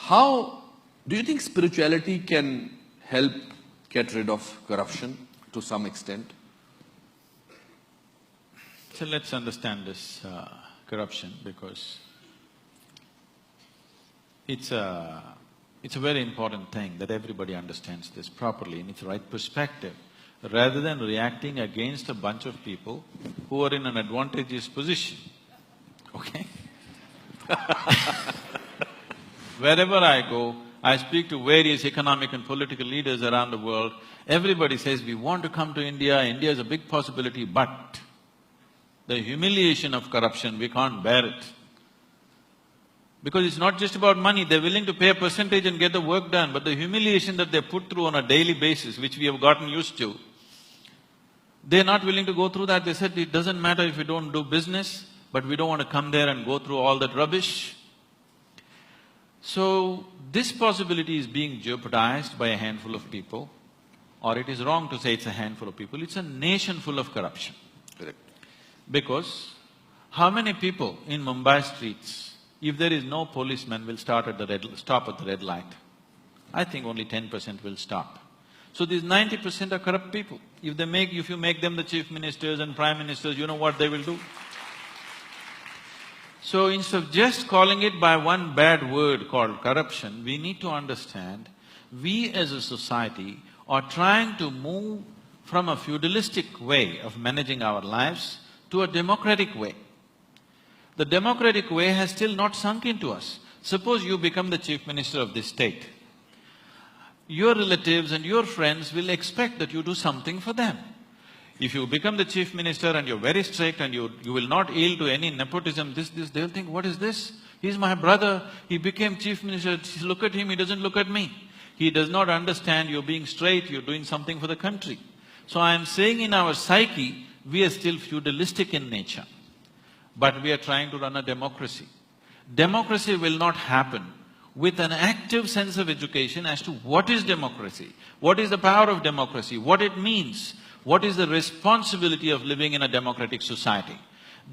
How do you think spirituality can help get rid of corruption to some extent? So let's understand this corruption, because it's a very important thing that everybody understands this properly in its right perspective, rather than reacting against a bunch of people who are in an advantageous position, okay? Wherever I go, I speak to various economic and political leaders around the world, everybody says, we want to come to India, India is a big possibility, but the humiliation of corruption, we can't bear it. Because it's not just about money, they're willing to pay a percentage and get the work done, but the humiliation that they put through on a daily basis, which we have gotten used to, they're not willing to go through that. They said, it doesn't matter if we don't do business, but we don't want to come there and go through all that rubbish. So, this possibility is being jeopardized by a handful of people, or it is wrong to say it's a handful of people, it's a nation full of corruption. Correct. Because how many people in Mumbai streets, if there is no policeman, will stop at the red light? I think only 10% will stop. So these 90% are corrupt people. If you make them the chief ministers and prime ministers, you know what they will do? So instead of just calling it by one bad word called corruption, we need to understand, we as a society are trying to move from a feudalistic way of managing our lives to a democratic way. The democratic way has still not sunk into us. Suppose you become the chief minister of this state. Your relatives and your friends will expect that you do something for them. If you become the chief minister and you're very strict and you will not yield to any nepotism, they'll think, what is this? He's my brother, he became chief minister, look at him, he doesn't look at me. He does not understand you're being straight, you're doing something for the country. So I am saying in our psyche, we are still feudalistic in nature, but we are trying to run a democracy. Democracy will not happen with an active sense of education as to what is democracy, what is the power of democracy, what it means, what is the responsibility of living in a democratic society.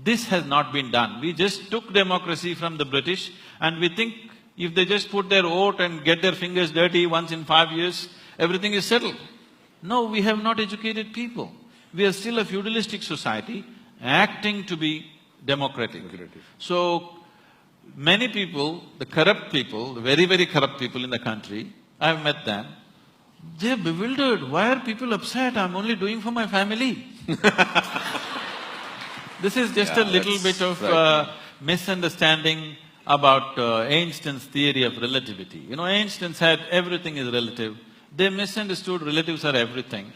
This has not been done. We just took democracy from the British and we think if they just put their vote and get their fingers dirty once in 5 years, everything is settled. No, we have not educated people. We are still a feudalistic society acting to be democratic. So, many people, the corrupt people, the very, very corrupt people in the country, I've met them, they're bewildered. Why are people upset? I'm only doing for my family. This is just a little bit of misunderstanding about Einstein's theory of relativity. You know, Einstein said everything is relative. They misunderstood relatives are everything.